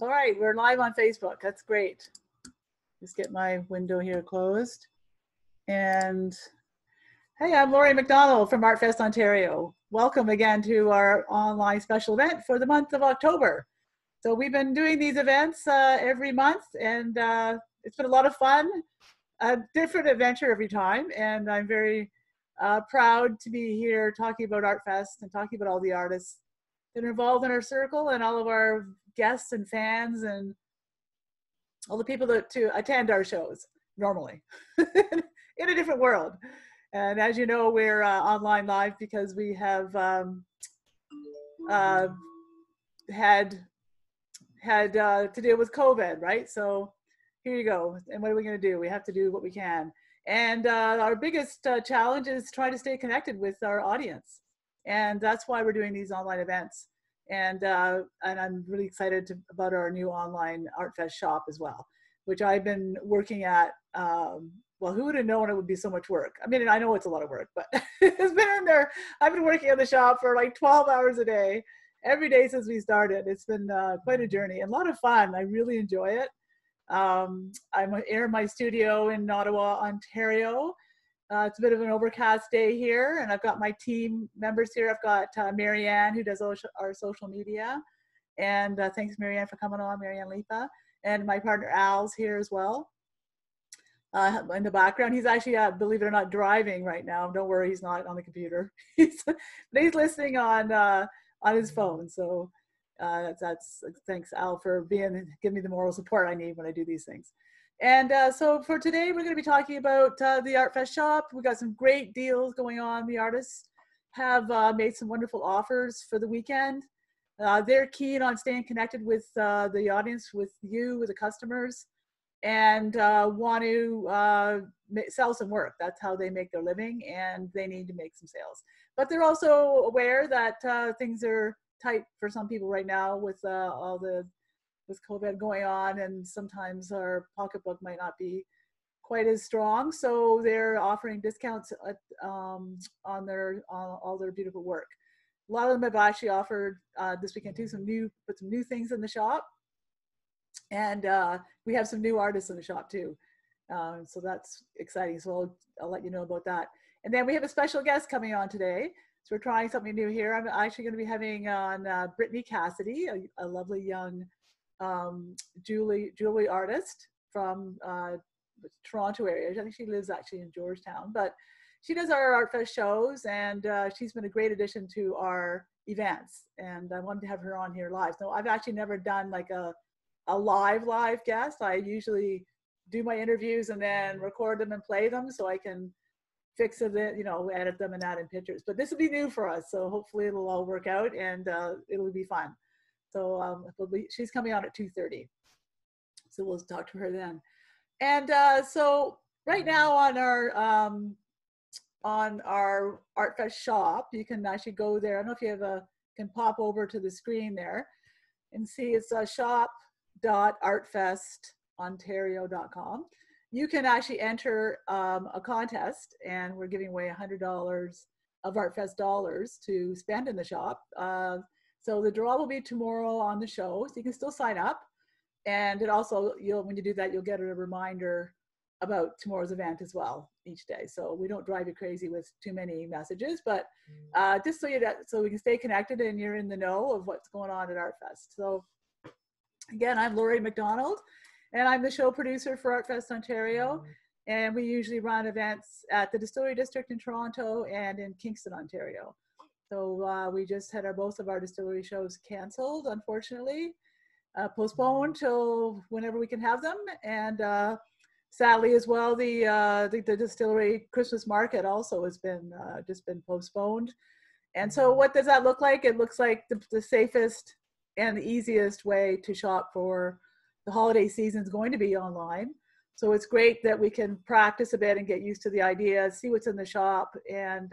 All right, we're live on Facebook. That's great. Just get my window here closed. And hey, I'm Lory MacDonald from Artfest Ontario. Welcome again to our online special event for the month of October. So we've been doing these events every month, and it's been a lot of fun, a different adventure every time. And I'm very proud to be here talking about Artfest and talking about all the artists that are involved in our circle and all of our guests and fans and all the people that to attend our shows normally in a different world. And as you know, we're online live because we have had to deal with COVID, right? So here you go. And what are we going to do? We have to do what we can. And our biggest challenge is trying to stay connected with our audience. And that's why we're doing these online events. And I'm really excited about our new online Artfest shop as well, which I've been working at. Well, who would have known it would be so much work? I mean, I know it's a lot of work, but it's been in there. I've been working in the shop for like 12 hours a day, every day since we started. It's been quite a journey and a lot of fun. I really enjoy it. I'm in my studio in Ottawa, Ontario. It's a bit of an overcast day here, and I've got my team members here. I've got Marianne, who does our social media, and thanks Marianne for coming on, Marianne Lipa, and my partner Al's here as well. In the background, he's actually, believe it or not, driving right now. Don't worry, he's not on the computer. He's listening on his phone. So that's thanks Al for giving me the moral support I need when I do these things. And so for today, we're going to be talking about the Artfest shop. We got some great deals going on. The artists have made some wonderful offers for the weekend. They're keen on staying connected with the audience, with you, with the customers, and want to sell some work. That's how they make their living, and they need to make some sales. But they're also aware that things are tight for some people right now with with COVID going on, and sometimes our pocketbook might not be quite as strong. So they're offering discounts on all their beautiful work. A lot of them have actually offered this weekend too put some new things in the shop, and we have some new artists in the shop too. So that's exciting. So I'll let you know about that. And then we have a special guest coming on today. So we're trying something new here. I'm actually going to be having on Brittany Cassidy, a lovely young jewelry artist from Toronto area. I think she lives actually in Georgetown, but she does our Artfest shows, and she's been a great addition to our events. And I wanted to have her on here live. So I've actually never done like a live guest. I usually do my interviews and then record them and play them so I can fix it, edit them and add in pictures. But this will be new for us, so hopefully it'll all work out and it'll be fun. So she's coming on at 2:30. So we'll talk to her then. And so right now on our Artfest shop, you can actually go there. I don't know if you can pop over to the screen there and see it's shop.artfestontario.com. You can actually enter a contest, and we're giving away $100 of Artfest dollars to spend in the shop. So the draw will be tomorrow on the show, so you can still sign up. And it also, when you do that, you'll get a reminder about tomorrow's event as well each day. So we don't drive you crazy with too many messages, but just so we can stay connected and you're in the know of what's going on at Artfest. So again, I'm Lory MacDonald, and I'm the show producer for Artfest Ontario. And we usually run events at the Distillery District in Toronto and in Kingston, Ontario. So we just had both of our distillery shows canceled, unfortunately, postponed till whenever we can have them. And sadly as well, the distillery Christmas market also has been just been postponed. And so what does that look like? It looks like the safest and the easiest way to shop for the holiday season is going to be online. So it's great that we can practice a bit and get used to the idea, see what's in the shop, and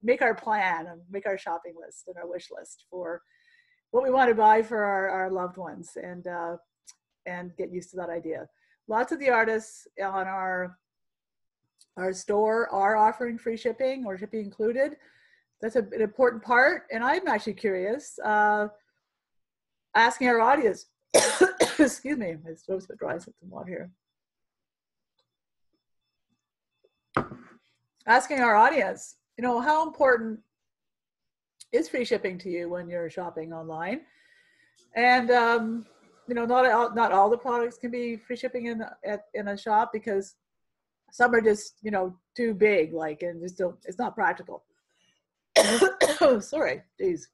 make our plan and make our shopping list and our wish list for what we want to buy for our loved ones, and get used to that idea. Lots of the artists on our store are offering free shipping or shipping included. That's an important part. And I'm actually curious, asking our audience, Excuse me, my throat's a bit dry, so some water here. Asking our audience, you know, how important is free shipping to you when you're shopping online? And you know, not all the products can be free shipping in a shop, because some are just, you know, too big, like, and just don't, it's not practical. Sorry, geez,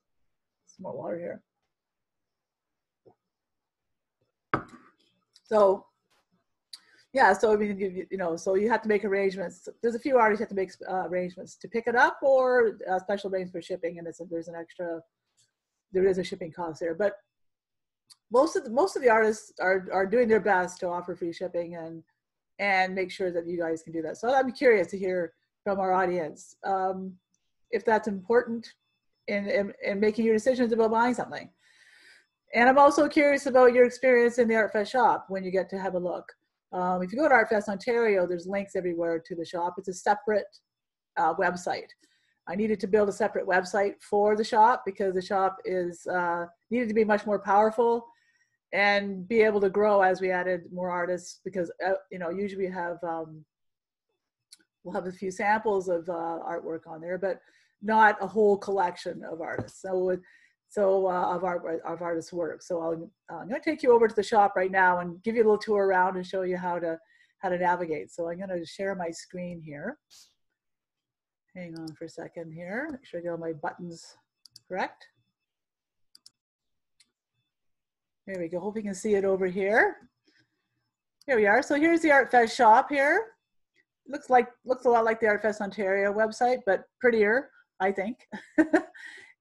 some more water here. So yeah, so I mean, you know, so you have to make arrangements. There's a few artists you have to make arrangements to pick it up, or special arrangements for shipping, and there is a shipping cost there. But most of the artists are doing their best to offer free shipping and make sure that you guys can do that. So I'm curious to hear from our audience if that's important in making your decisions about buying something. And I'm also curious about your experience in the Artfest shop when you get to have a look. If you go to Artfest Ontario, there's links everywhere to the shop. It's a separate website. I needed to build a separate website for the shop because the shop is needed to be much more powerful and be able to grow as we added more artists, because you know, usually we have we'll have a few samples of artwork on there, but not a whole collection of artists. Of artists' work. So I'm going to take you over to the shop right now and give you a little tour around and show you how to navigate. So I'm going to share my screen here. Hang on for a second here. Make sure I get all my buttons correct. There we go. Hope you can see it over here. Here we are. So here's the Artfest shop here. Looks a lot like the Artfest Ontario website, but prettier, I think.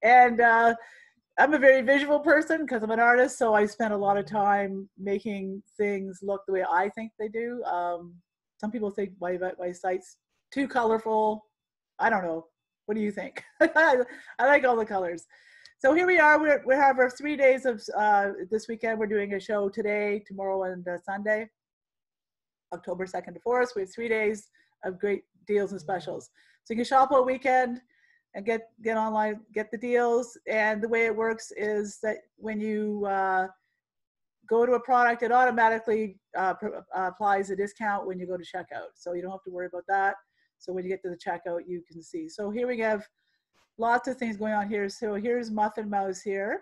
And I'm a very visual person because I'm an artist, so I spend a lot of time making things look the way I think they do. Some people think my site's too colorful. I don't know. What do you think? I like all the colors. So here we are. We have our 3 days of this weekend. We're doing a show today, tomorrow, and Sunday, October 2nd to 4th. We have 3 days of great deals and specials. So you can shop all weekend and get online, get the deals. And the way it works is that when you go to a product, it automatically applies a discount when you go to checkout. So you don't have to worry about that. So when you get to the checkout, you can see. So here we have lots of things going on here. So here's Muffin Mouse here.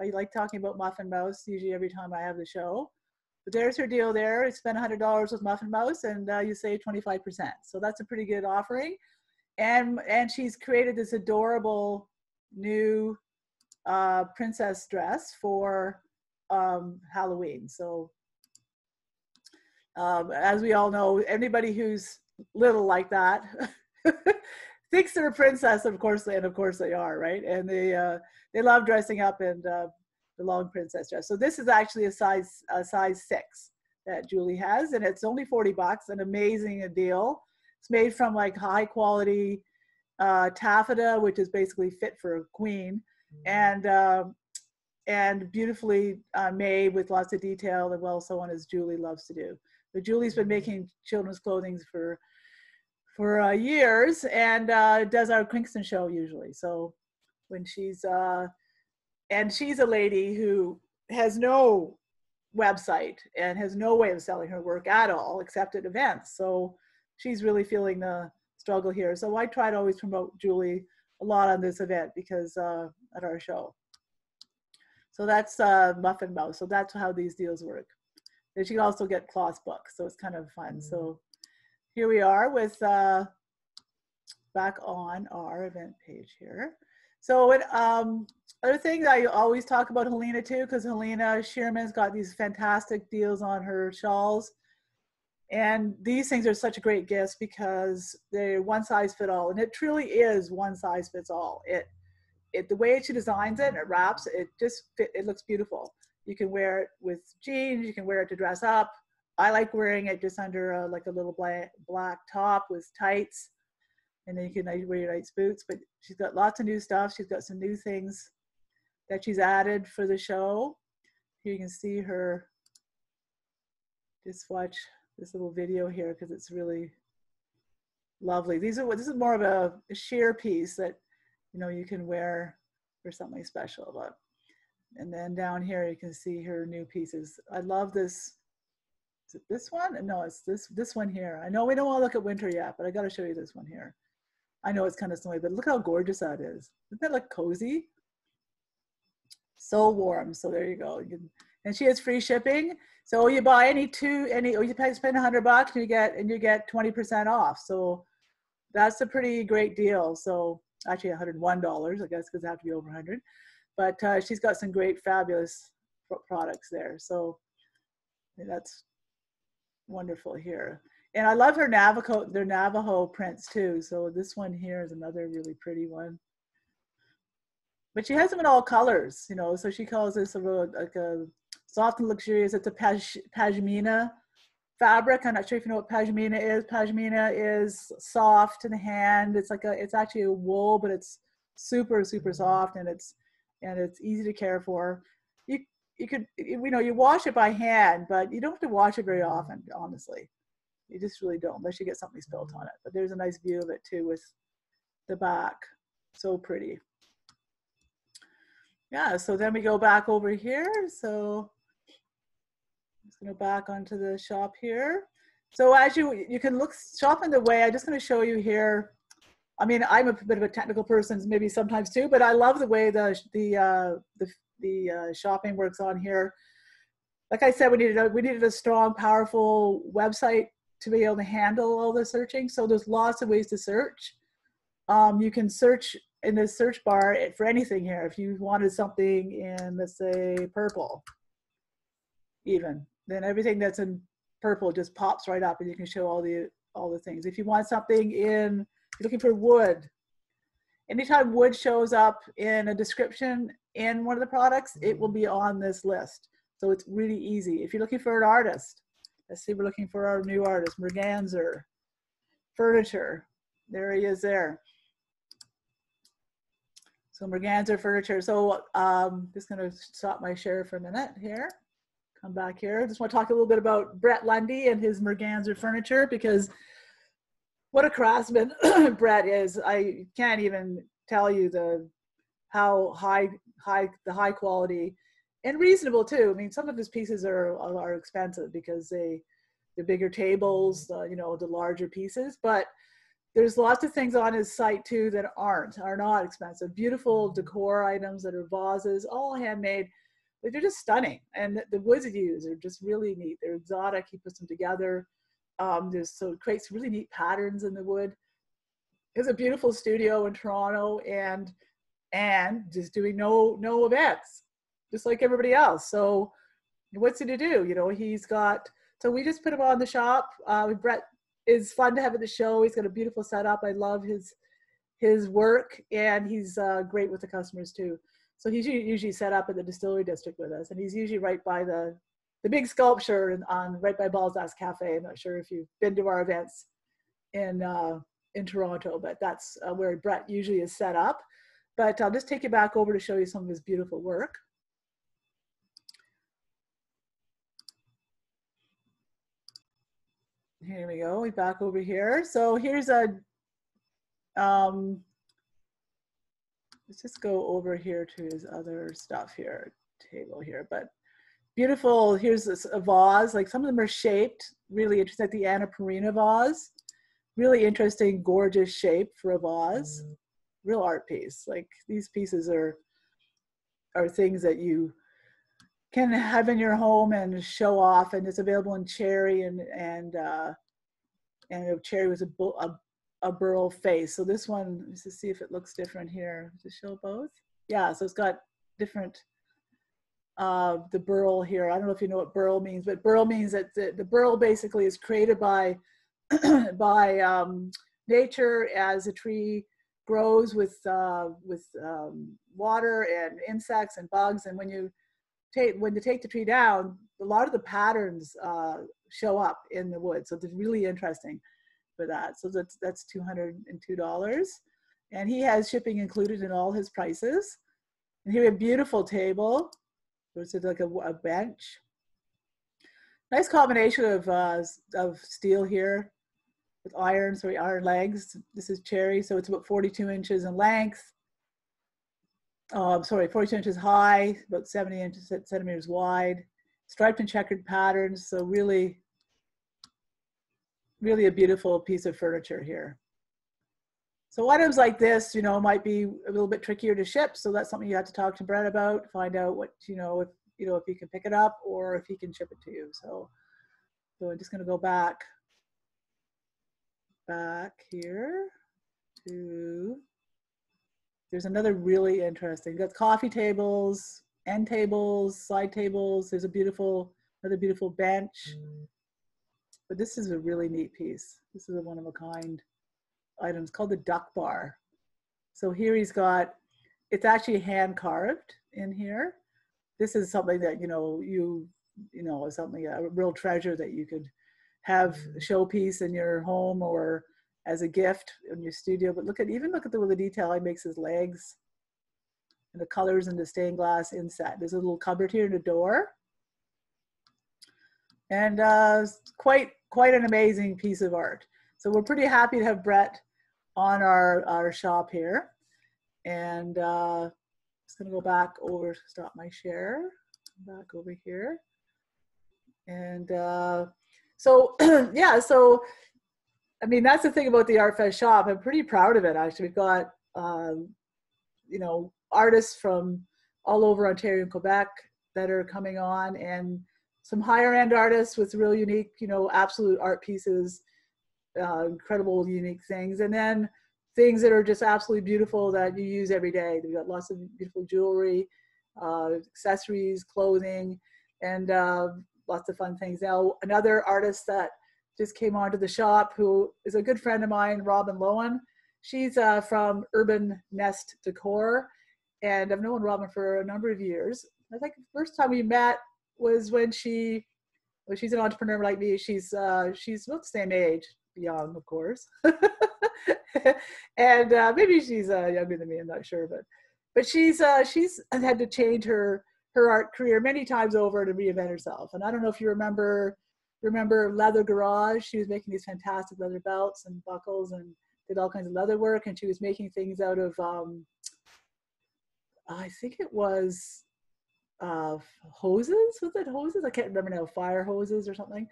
I like talking about Muffin Mouse usually every time I have the show. But there's her deal there. You spend $100 with Muffin Mouse and you save 25%. So that's a pretty good offering. And she's created this adorable new princess dress for Halloween. So as we all know, anybody who's little like that thinks they're a princess, of course they are, right? And they love dressing up in the long princess dress. So this is actually a size 6 that Julie has, and it's only $40, an amazing deal. It's made from like high quality taffeta, which is basically fit for a queen, and beautifully made with lots of detail and well sewn, as Julie loves to do. But Julie's been making children's clothing for years, and does our Kingston show usually. So when she's and she's a lady who has no website and has no way of selling her work at all except at events. So she's really feeling the struggle here. So I try to always promote Julie a lot on this event because at our show. So that's Muffin Mouse. So that's how these deals work. And you can also get cloth books, so it's kind of fun. So here we are with back on our event page here. So other thing I always talk about Halina too, because Halina Shearman's got these fantastic deals on her shawls. And these things are such a great gift because they're one size fit all, and it truly is one size fits all. The way she designs it, it wraps, it looks beautiful. You can wear it with jeans, you can wear it to dress up. I like wearing it just under like a little black top with tights, and then you can wear your nice boots. But she's got lots of new stuff. She's got some new things that she's added for the show. Here you can see her. Just watch this little video here because it's really lovely. This is more of a sheer piece that you can wear for something special. But And then down here, you can see her new pieces. I love this. Is it this one? No, it's this one here. I know we don't want to look at winter yet, but I got to show you this one here. I know it's kind of snowy, but look how gorgeous that is. Isn't that like cozy? So warm. So there you go. And she has free shipping. So you buy or you spend $100 and you get 20% off. So that's a pretty great deal. So actually $101, I guess, because it have to be over 100. But she's got some great, fabulous products there. So that's wonderful here. And I love their Navajo prints too. So this one here is another really pretty one. But she has them in all colors, you know. So she calls this like a soft and luxurious. It's a pashmina fabric. I'm not sure if you know what pashmina is. Pashmina is soft in the hand. It's actually a wool, but it's super, super soft, and it's easy to care for. You wash it by hand, but you don't have to wash it very often, honestly. You just really don't, unless you get something spilt on it. But there's a nice view of it too with the back. So pretty. Yeah, so then we go back over here. So I'm just going to go back onto the shop here. So as you can shop in the way, I'm just going to show you here. I mean, I'm a bit of a technical person, maybe sometimes too, but I love the way the shopping works on here. Like I said, we needed a strong, powerful website to be able to handle all the searching. So there's lots of ways to search. You can search in the search bar for anything here. If you wanted something in, let's say, purple, even, then everything that's in purple just pops right up, and you can show all the things. If you want something in, if you're looking for wood, anytime wood shows up in a description in one of the products, it will be on this list. So it's really easy. If you're looking for an artist, let's see, we're looking for our new artist, Merganzer Furniture. There he is there. So Merganzer Furniture. So just going to stop my share for a minute here. Come back here. Just want to talk a little bit about Brett Lundy and his Merganzer Furniture, because what a craftsman Brett is. I can't even tell you how high quality and reasonable too. I mean, some of his pieces are expensive because they're bigger tables, the larger pieces, but there's lots of things on his site too that are not expensive. Beautiful decor items that are vases, all handmade. But they're just stunning. And the woods he uses are just really neat. They're exotic. He puts them together. So it creates really neat patterns in the wood. He has a beautiful studio in Toronto and just doing no events, just like everybody else. So what's he to do? So we just put him on the shop. Brett is fun to have at the show. He's got a beautiful setup. I love his work, and he's great with the customers too. So he's usually set up at the Distillery District with us, and he's usually right by the big sculpture right by Balzac's Cafe. I'm not sure if you've been to our events in Toronto, but that's where Brett usually is set up. But I'll just take you back over to show you some of his beautiful work. Here we go. We're back over here. So here's let's just go over here to his other stuff here, table here. But beautiful. Here's a vase. Like, some of them are shaped really interesting, like the Anna Perina vase. Really interesting, gorgeous shape for a vase. Real art piece. Like, these pieces are things that you can have in your home and show off, and it's available in cherry and cherry with a burl face. So this one, let's just see if it looks different here. Does it show both? Yeah, so it's got different the burl here. I don't know if you know what burl means, but burl means that the burl basically is created by nature as a tree grows with water and insects and bugs. And when you take the tree down, a lot of the patterns show up in the wood. So it's really interesting for that. So that's $202. And he has shipping included in all his prices. And here we have a beautiful table. It's like a bench. Nice combination of steel here with iron legs. This is cherry, so it's about 42 inches in length. sorry, 42 inches high, about 70 centimeters wide, striped and checkered patterns. So really, really a beautiful piece of furniture here. So items like this, you know, might be a little bit trickier to ship. So that's something you have to talk to Brett about, find out what, you know, if you can pick it up or if he can ship it to you. So I'm just going to go back here to, there's another really interesting, got coffee tables, end tables, side tables. There's another beautiful bench. But this is a really neat piece. This is a one of a kind item. It's called the duck bar. So here he's got, it's actually hand carved in here. This is something that, is something, a real treasure that you could have a showpiece in your home or as a gift in your studio. But look at the detail he makes his legs and the colors and the stained glass inset. There's a little cupboard here and a door. And quite an amazing piece of art. So we're pretty happy to have Brett on our shop here. And just gonna go back over, stop my share, back over here. And so, yeah, so, I mean, that's the thing about the Artfest shop. I'm pretty proud of it, actually. We've got, artists from all over Ontario and Quebec that are coming on, and some higher end artists with real unique, absolute art pieces, incredible, unique things. And then things that are just absolutely beautiful that you use every day. We've got lots of beautiful jewelry, accessories, clothing, and lots of fun things. Now, another artist that just came onto the shop, who is a good friend of mine, Robin Loewen. She's from Urban Nest Decor, and I've known Robin for a number of years. I think the first time we met was when she's an entrepreneur like me. She's about the same age, young, of course. And maybe she's younger than me, I'm not sure, but she's had to change her art career many times over to reinvent herself. And I don't know if you remember Leather Garage. She was making these fantastic leather belts and buckles and did all kinds of leather work, and she was making things out of I think it was hoses. Was it hoses? I can't remember now. Fire hoses or something.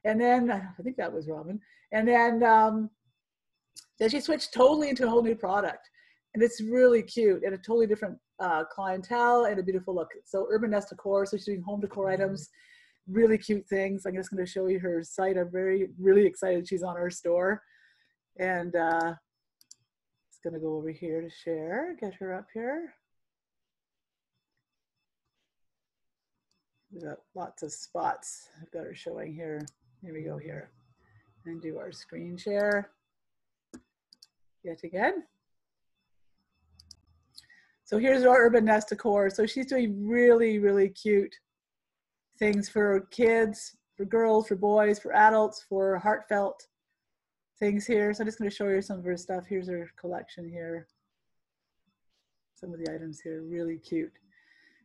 And then I think that was Robin. And then she switched totally into a whole new product, and it's really cute and a totally different clientele and a beautiful look. So Urban Nest Decor. So she's doing home decor items, really cute things. I'm just going to show you her site. I'm really excited she's on our store, and just going to go over here to share. Get her up here. We've got lots of spots. I've got her showing here. Here we go here. And do our screen share yet again. So here's our Urban Nest Decor. So she's doing really, really cute things for kids, for girls, for boys, for adults, for heartfelt things here. So I'm just going to show you some of her stuff. Here's her collection here. Some of the items here, really cute.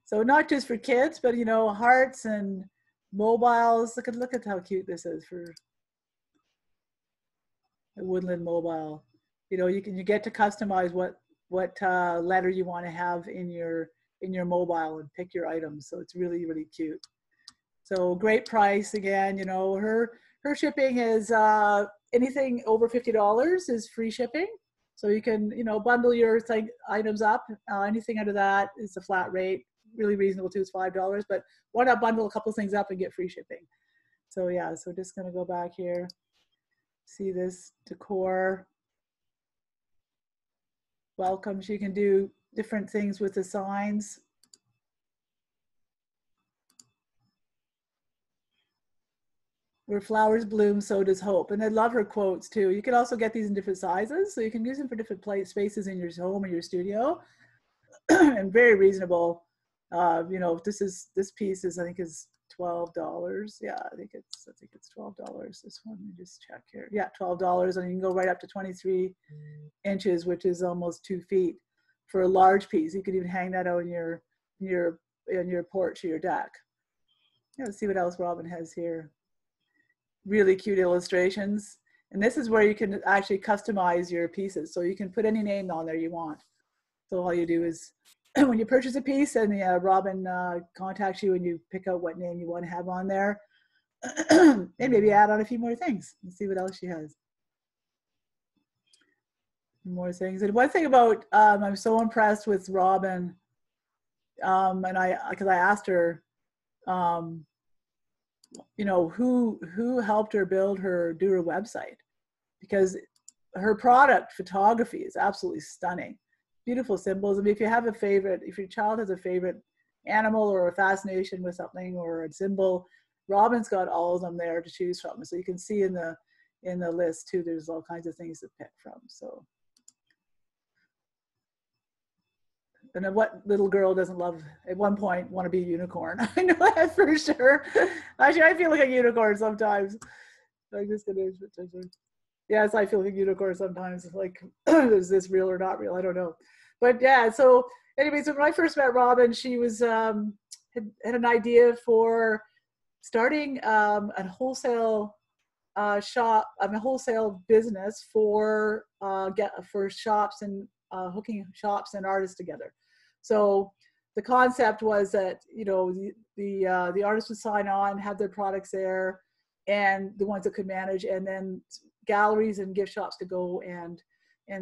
So not just for kids, but hearts and mobiles. Look at how cute this is for a woodland mobile. You get to customize what letter you want to have in your mobile and pick your items. So it's really, really cute. So great price again. Her shipping is anything over $50 is free shipping. So you can bundle your items up. Anything under that is a flat rate. Really reasonable too, is $5, but why not bundle a couple things up and get free shipping? So yeah, so just gonna go back here, see this decor. Welcomes, you can do different things with the signs. Where flowers bloom, so does hope. And I love her quotes too. You can also get these in different sizes, so you can use them for different spaces in your home or your studio. And very reasonable. This piece is, I think, is $12. Yeah, I think it's $12. This one, let me just check here. Yeah, $12, and you can go right up to 23 inches, which is almost 2 feet for a large piece. You could even hang that out in your porch or your deck. Let's see what else Robin has here. Really cute illustrations, and this is where you can actually customize your pieces. So you can put any name on there you want. So all you do is when you purchase a piece and the Robin contacts you and you pick out what name you want to have on there, and maybe add on a few more things and see what else she has. More things. And one thing about, I'm so impressed with Robin, and because I asked her, you know, who helped her do her website, because her product photography is absolutely stunning. Beautiful symbols. I mean, if you have a favorite, if your child has a favorite animal or a fascination with something or a symbol, Robin's got all of them there to choose from. So you can see in the list too, there's all kinds of things to pick from. So, and what little girl doesn't love, at one point, want to be a unicorn? I know that for sure. Actually, I feel like a unicorn sometimes. Like this, yes, I feel like a unicorn sometimes. Like, is this real or not real? I don't know. But yeah, so anyway, so when I first met Robin, she was had an idea for starting a wholesale shop, a wholesale business for shops and hooking shops and artists together. So the concept was that, you know, the artists would sign on, have their products there, and the ones that could manage, and then galleries and gift shops to go and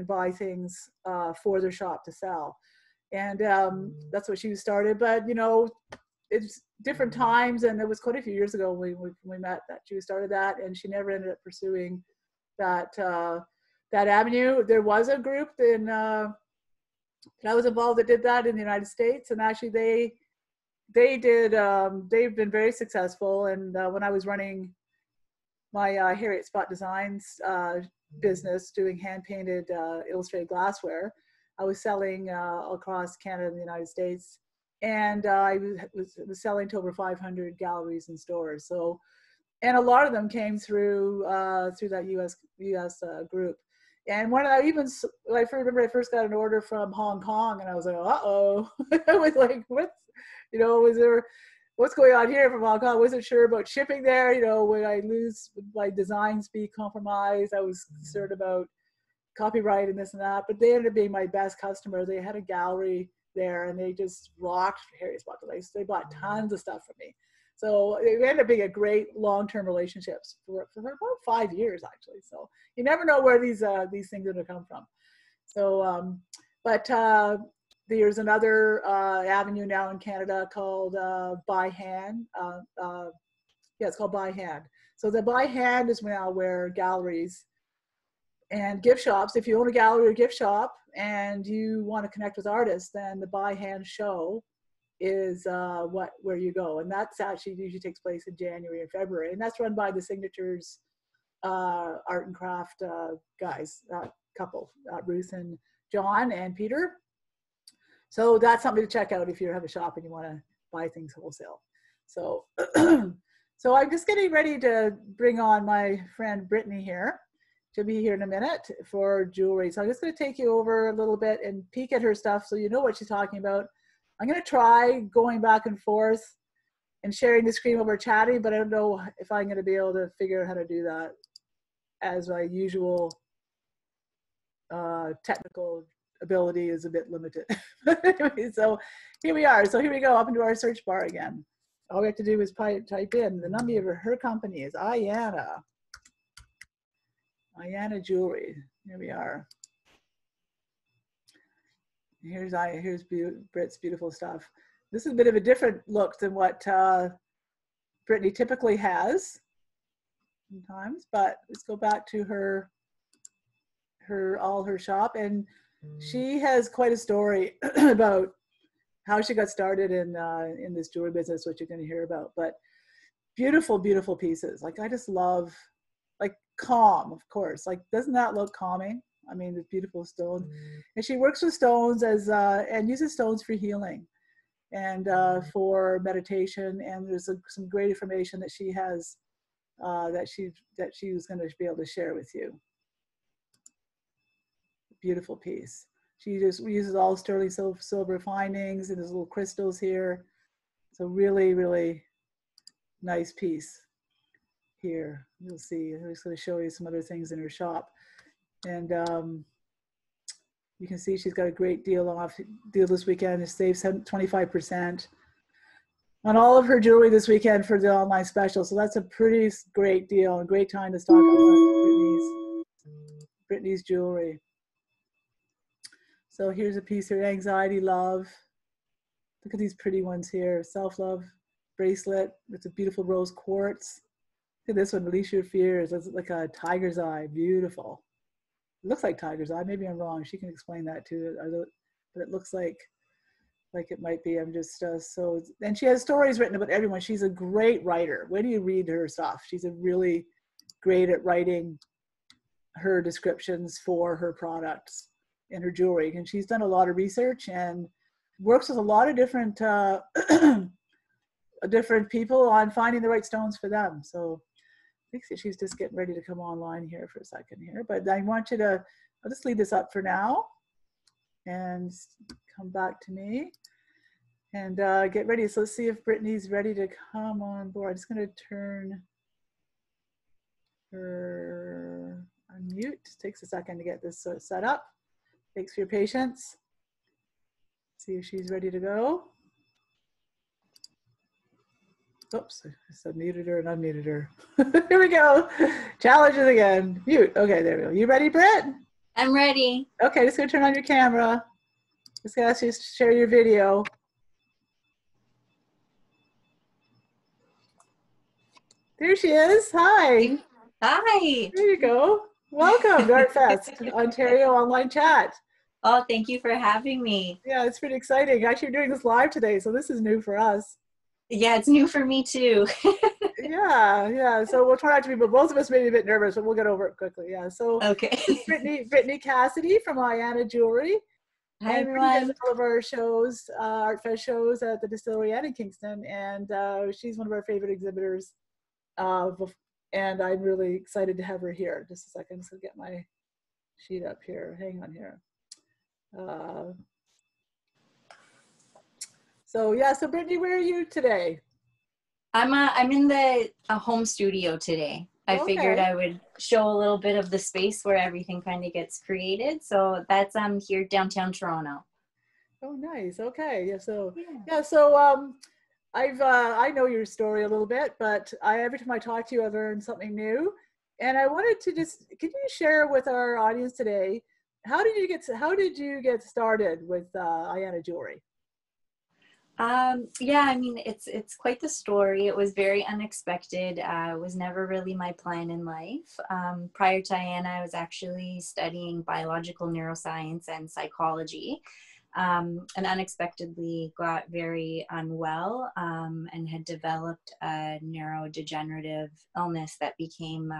buy things for their shop to sell. And that's what she started. But, you know, it's different times, and it was quite a few years ago when we met that she started that, and she never ended up pursuing that that avenue. There was a group in that I was involved that did that in the United States, and actually they've been very successful. And when I was running my Harriet Spot Designs business, doing hand painted illustrated glassware, I was selling across Canada and the United States, and I was selling to over 500 galleries and stores. So, and a lot of them came through that US group. And when I remember I first got an order from Hong Kong, and I was like, uh-oh. I was like, you know, what's going on here from Hong Kong? I wasn't sure about shipping there. You know, would my designs be compromised? I was concerned about copyright and this and that, but they ended up being my best customer. They had a gallery there, and they just rocked Harriet Spot. They bought tons of stuff from me. So it ended up being a great long-term relationships for about 5 years, actually. So you never know where these things are going to come from. So, there's another avenue now in Canada called By Hand. It's called By Hand. So the By Hand is now where galleries and gift shops, if you own a gallery or gift shop and you want to connect with artists, then the By Hand show is where you go. And that's actually usually takes place in January and February. And that's run by the Signatures art and craft guys, couple, Ruth and John and Peter. So that's something to check out if you have a shop and you want to buy things wholesale. So, so I'm just getting ready to bring on my friend Brittany here. She'll be here in a minute for jewelry. So I'm just going to take you over a little bit and peek at her stuff so you know what she's talking about. I'm going to try going back and forth and sharing the screen while we're chatting, but I don't know if I'm going to be able to figure out how to do that, as my usual technical ability is a bit limited. Anyway, so here we are. So here we go, up into our search bar again. All we have to do is type in the number of her company is Aiyana Jewelry. Here we are. Here's Britt's beautiful stuff. This is a bit of a different look than what Brittany typically has sometimes, but let's go back to her shop, and she has quite a story about how she got started in this jewelry business, which you're going to hear about. But beautiful, beautiful pieces. Like, I just love, like, calm, of course. Like, doesn't that look calming? I mean, the beautiful stones. And she works with stones as and uses stones for healing and for meditation. And there's some great information that she has that she was going to be able to share with you. Beautiful piece. She just uses all sterling silver findings, and there's little crystals here. It's a really, really nice piece here. You'll see. I'm just going to show you some other things in her shop. And You can see she's got a great deal this weekend. It saves 25% on all of her jewelry this weekend for the online special. So that's a pretty great deal, a great time to stock up Brittany's jewelry. So here's a piece here, Anxiety Love. Look at these pretty ones here. Self-love bracelet with a beautiful rose quartz. Look at this one, Release Your Fears. It's like a tiger's eye, beautiful. It looks like tiger's eye. Maybe I'm wrong. She can explain that too. But it looks like it might be. I'm just so. And she has stories written about everyone. She's a great writer. When do you read her stuff? She's a really great at writing her descriptions for her products and her jewelry. And she's done a lot of research and works with a lot of different different people on finding the right stones for them. So I think she's just getting ready to come online here for a second here, but I want you to, I'll just leave this up for now and come back to me and get ready. So let's see if Brittany's ready to come on board. I'm just going to turn her on mute. It takes a second to get this set up. Thanks for your patience. See if she's ready to go. Oops, I said muted her and unmuted her. Here we go. Challenges again. Mute. Okay, there we go. You ready, Brett? I'm ready. Okay, just gonna turn on your camera. Just gonna ask you to share your video. There she is. Hi. Hi. There you go. Welcome to Artfest Ontario online chat. Oh, thank you for having me. Yeah, it's pretty exciting. Actually, we're doing this live today, so this is new for us. Yeah, it's new for me too. Yeah. So we'll try not to be, but both of us may be a bit nervous, but we'll get over it quickly. Yeah. So okay. Brittany Cassidy from Aiyana Jewelry. Hi, and everyone. does all of our shows, Artfest shows at the distillery and in Kingston, and she's one of our favorite exhibitors. And I'm really excited to have her here. Just a second, I'm just gonna get my sheet up here. Hang on here. So Brittany, where are you today? I'm in the home studio today. I figured I would show a little bit of the space where everything kind of gets created. So that's here downtown Toronto. Oh, nice. Okay. So I know your story a little bit, but every time I talk to you, I've learned something new. And I wanted to can you share with our audience today, how did you get started with Aiyana Jewelry? Yeah, I mean, it's quite the story. It was very unexpected. It was never really my plan in life. Prior to Aiyana, I was actually studying biological neuroscience and psychology, and unexpectedly got very unwell, and had developed a neurodegenerative illness that became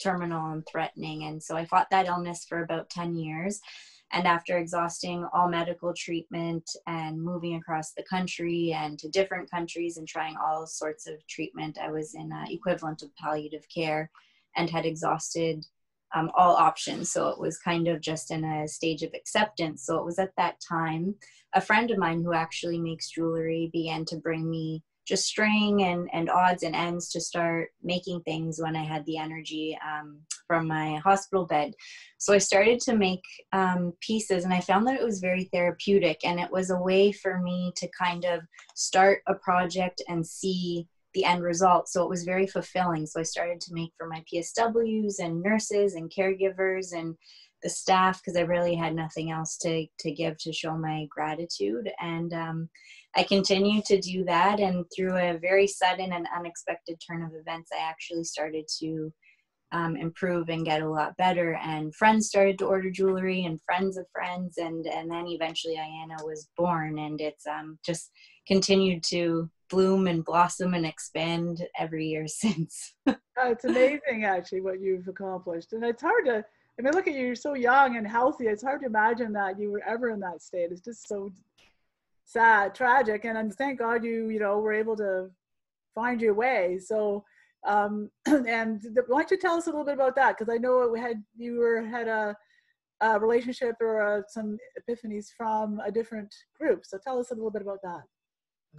terminal and threatening. And so I fought that illness for about 10 years. And after exhausting all medical treatment and moving across the country and to different countries and trying all sorts of treatment, I was in equivalent of palliative care and had exhausted all options. So it was kind of just in a stage of acceptance. So it was at that time, a friend of mine who actually makes jewelry began to bring me just string and odds and ends to start making things when I had the energy from my hospital bed. So I started to make pieces, and I found that it was very therapeutic, and it was a way for me to kind of start a project and see the end result. So it was very fulfilling. So I started to make for my PSWs and nurses and caregivers and the staff, because I really had nothing else to give to show my gratitude. And I continued to do that, and through a very sudden and unexpected turn of events, I actually started to improve and get a lot better, and friends started to order jewelry and friends of friends, and then eventually Aiyana was born, and it's just continued to bloom and blossom and expand every year since. It's amazing actually what you've accomplished, and it's hard to, I mean, look at you, you're so young and healthy. It's hard to imagine that you were ever in that state. It's just so sad, tragic, and thank God you were able to find your way. So and why don't you tell us a little bit about that, because I know you had a relationship or some epiphanies from a different group. So tell us a little bit about that.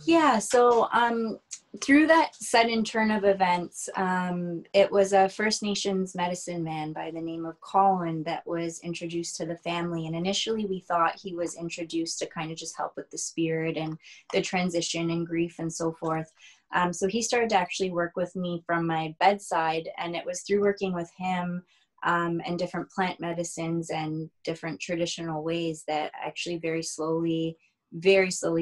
Yeah, so through that sudden turn of events, it was a First Nations medicine man by the name of Colin that was introduced to the family. And initially we thought he was introduced to kind of just help with the spirit and the transition and grief and so forth. So he started to actually work with me from my bedside, and it was through working with him and different plant medicines and different traditional ways that actually very slowly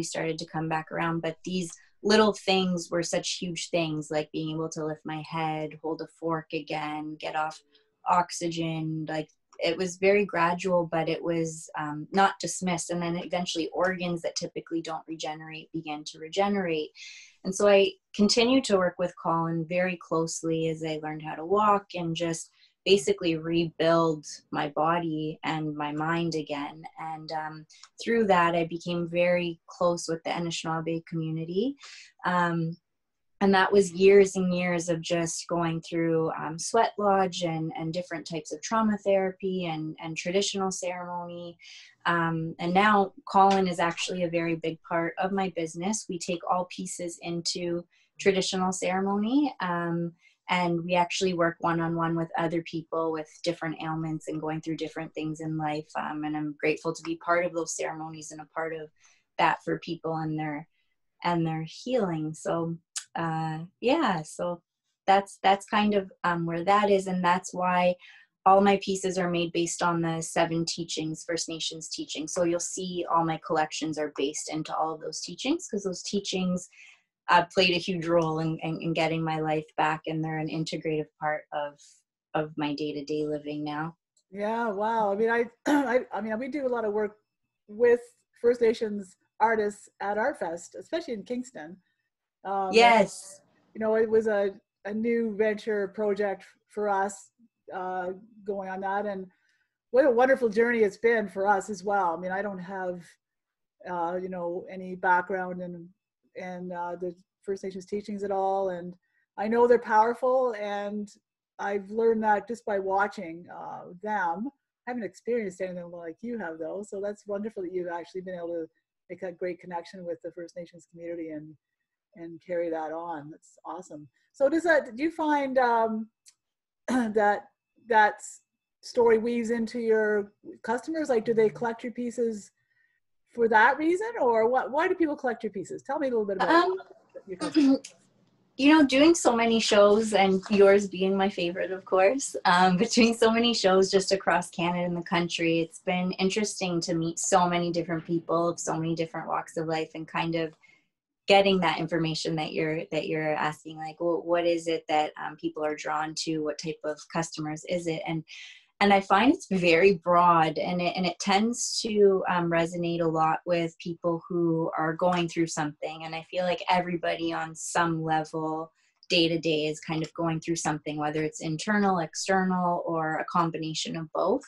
started to come back around. But these little things were such huge things, like being able to lift my head, hold a fork again, get off oxygen. Like, it was very gradual, but it was not dismissed. And then eventually organs that typically don't regenerate began to regenerate. And so I continued to work with Colin very closely as I learned how to walk and just basically rebuild my body and my mind again. And through that, I became very close with the Anishinaabe community. And that was years and years of just going through sweat lodge and different types of trauma therapy and traditional ceremony. And now Colin is actually a very big part of my business. We take all pieces into traditional ceremony. And we actually work one-on-one with other people with different ailments and going through different things in life. And I'm grateful to be part of those ceremonies and a part of that for people and their healing. So yeah, so that's kind of where that is. And that's why all my pieces are made based on the 7 teachings, First Nations teachings. So you'll see all my collections are based into all of those teachings, because those teachings played a huge role in getting my life back, and they're an integrative part of my day-to-day living now. Yeah, wow. I mean, I mean, we do a lot of work with First Nations artists at Artfest, especially in Kingston. And, Yes. you know, it was a new venture project for us going on that. And what a wonderful journey it's been for us as well. I mean, I don't have, you know, any background in the First Nations teachings at all. And I know they're powerful, and I've learned that just by watching them. I haven't experienced anything like you have, though. So that's wonderful that you've actually been able to make a great connection with the First Nations community and carry that on. That's awesome. So do you find that story weaves into your customers? Like, do they collect your pieces for that reason, or what? Why do people collect your pieces? Tell me a little bit about your customers. You know, doing so many shows, and yours being my favorite, of course, between so many shows just across Canada and the country, it's been interesting to meet so many different people of so many different walks of life, and kind of getting that information that you're asking, like, well, what is it that people are drawn to? What type of customers is it? And I find it's very broad, and it tends to resonate a lot with people who are going through something. And I feel like everybody on some level day to day is kind of going through something, whether it's internal, external, or a combination of both.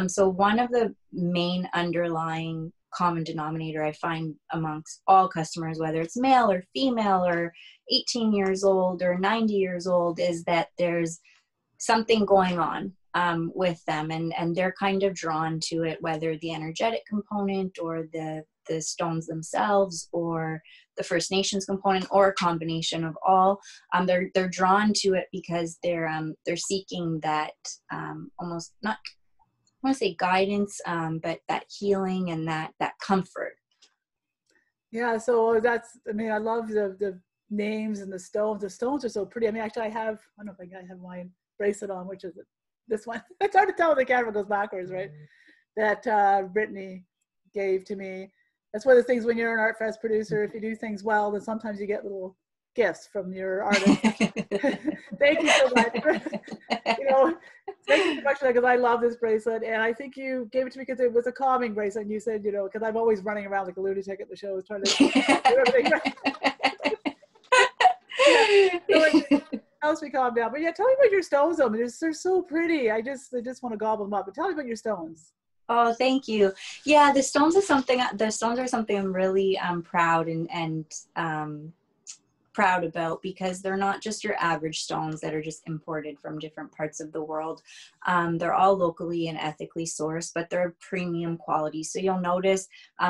So one of the main underlying common denominator I find amongst all customers, whether it's male or female or 18 years old or 90 years old, is that there's something going on with them, and they're kind of drawn to it, whether the energetic component or the stones themselves or the First Nations component or a combination of all. They're drawn to it because they're seeking that almost, not, I want to say guidance, but that healing and that comfort. Yeah, so that's, I mean, I love the names and the stones. The stones are so pretty. I mean, actually, I don't know if I have my bracelet on, which is this one. It's hard to tell when the camera goes backwards, right? That Brittany gave to me. That's one of the things when you're an Artfest producer, if you do things well, then sometimes you get little gifts from your artist. Thank you so much. You know, thank you so much for that, because I love this bracelet, and I think you gave it to me because it was a calming bracelet, and you said, you know, because I'm always running around like a lunatic at the shows trying to do everything right. Yeah, so it helps me calm down. But yeah, tell me about your stones, though. They're so pretty. I just want to gobble them up. But tell me about your stones. Oh, thank you. Yeah, the stones are something I'm really proud and proud about, because they're not just your average stones that are just imported from different parts of the world. They're all locally and ethically sourced, but they're premium quality. So you'll notice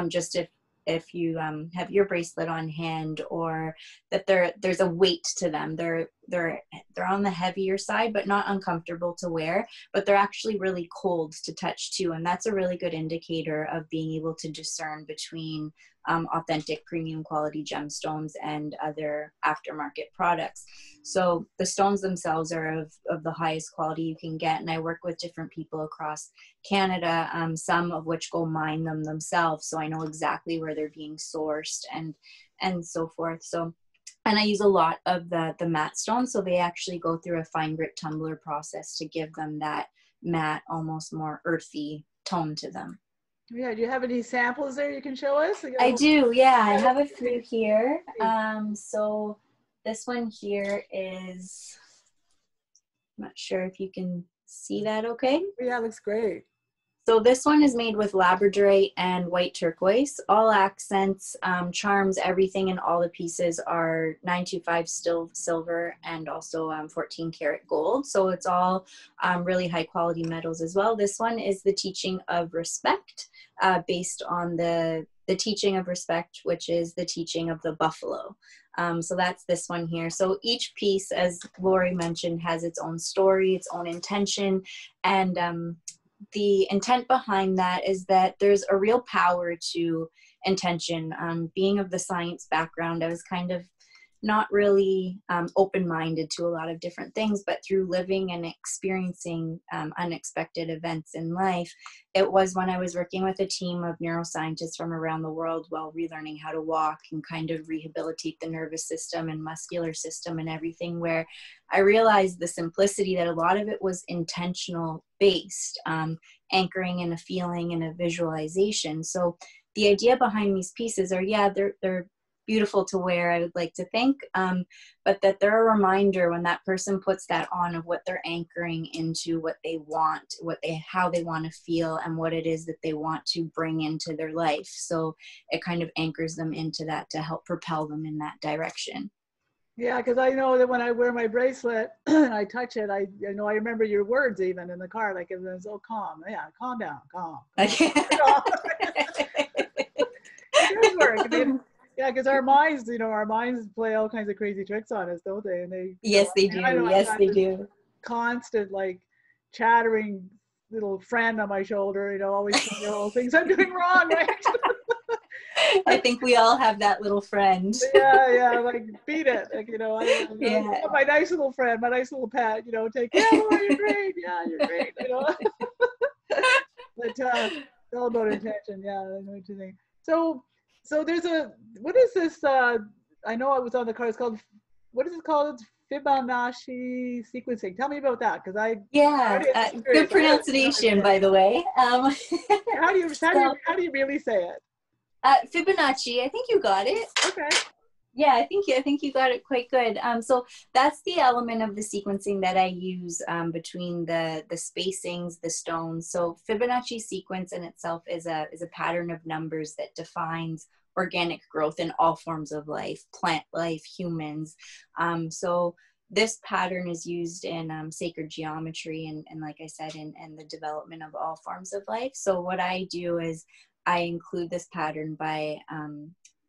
just if if you have your bracelet on hand, or that there's a weight to them. They're on the heavier side, but not uncomfortable to wear, but they're actually really cold to touch too. And that's a really good indicator of being able to discern between authentic premium quality gemstones and other aftermarket products. So the stones themselves are of the highest quality you can get. And I work with different people across Canada, some of which go mine them themselves. So I know exactly where they're being sourced and so forth. So, and I use a lot of the matte stones. So they actually go through a fine grit tumbler process to give them that matte, almost more earthy tone to them. Yeah, do you have any samples there you can show us? I do, yeah, I have a few here. So this one here is, I'm not sure if you can see that okay. Yeah, it looks great. So this one is made with labradorite and white turquoise, all accents, charms, everything, and all the pieces are 925 still silver and also 14 karat gold. So it's all really high quality metals as well. This one is the teaching of respect, based on the teaching of respect, which is the teaching of the buffalo. So that's this one here. So each piece, as Lory mentioned, has its own story, its own intention, and the intent behind that is that there's a real power to intention. Being of the science background, I was kind of not really open-minded to a lot of different things, but through living and experiencing unexpected events in life, it was when I was working with a team of neuroscientists from around the world while relearning how to walk and kind of rehabilitate the nervous system and muscular system and everything, where I realized the simplicity that a lot of it was intentional based, anchoring in a feeling and a visualization. So the idea behind these pieces are, yeah, they're beautiful to wear, I would like to think, but that they're a reminder when that person puts that on of what they're anchoring into, what they want, how they want to feel, and what it is that they want to bring into their life. So it kind of anchors them into that to help propel them in that direction. Yeah, because I know that when I wear my bracelet and I touch it, I remember your words even in the car, like it was, oh, calm. Yeah, calm down, calm. It does work. I mean, yeah, because our minds play all kinds of crazy tricks on us, don't they? And they, yes, they do. Yes, they do. Constant, like, chattering little friend on my shoulder, always telling me all things I'm doing wrong, right? I think we all have that little friend. Yeah, like, beat it. Like, yeah. My nice little friend, my nice little pet, take, yeah, Lory, you're great. Yeah, you're great, But it's all about intention. Yeah, I know what you think. So there's what is this? I know it was on the card. It's called, what is it called? Fibonacci sequencing. Tell me about that, because good pronunciation, by the way. How do you really say it? Fibonacci. I think you got it. Okay. Yeah, I think you got it quite good. So that's the element of the sequencing that I use between the spacings, the stones. So Fibonacci sequence in itself is a pattern of numbers that defines organic growth in all forms of life, plant life, humans. So this pattern is used in sacred geometry and like I said, in the development of all forms of life. So what I do is I include this pattern by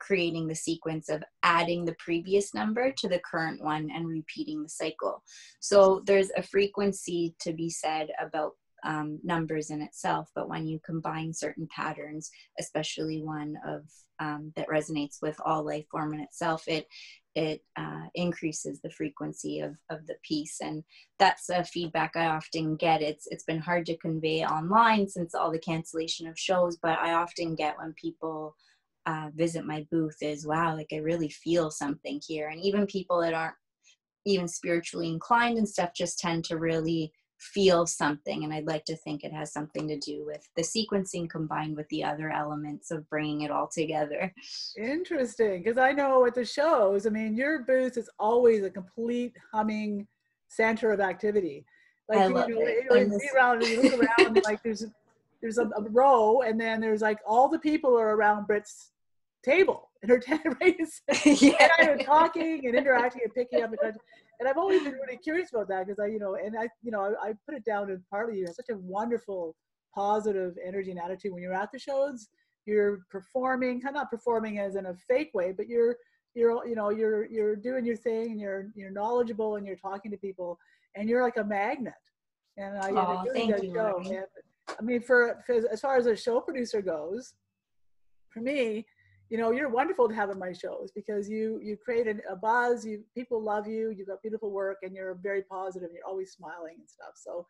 creating the sequence of adding the previous number to the current one and repeating the cycle. So there's a frequency to be said about numbers in itself, but when you combine certain patterns, especially one of that resonates with all life form in itself, it increases the frequency of the piece. And that's a feedback I often get. It's been hard to convey online since all the cancellation of shows, but I often get when people visit my booth is, wow, like I really feel something here. And even people that aren't even spiritually inclined and stuff just tend to really feel something. And I'd like to think it has something to do with the sequencing combined with the other elements of bringing it all together. Interesting, because I know at the shows, I mean, your booth is always a complete humming center of activity. Like, I love it. You look around, like there's a row, and then there's like all the people are around Britt's table and her tent, right? Yeah. And I was talking and interacting and picking up and I've always been really curious about that, because I put it down as partly you have such a wonderful positive energy and attitude when you're at the shows, you're performing, kind of not performing as in a fake way, but you're doing your thing, and you're knowledgeable, and you're talking to people, and you're like a magnet. And it really Thank does you, show. Lory. And, I mean, for as far as a show producer goes, for me, you're wonderful to have in my shows, because you create a buzz. People love you. You've got beautiful work, and you're very positive. And you're always smiling and stuff. So,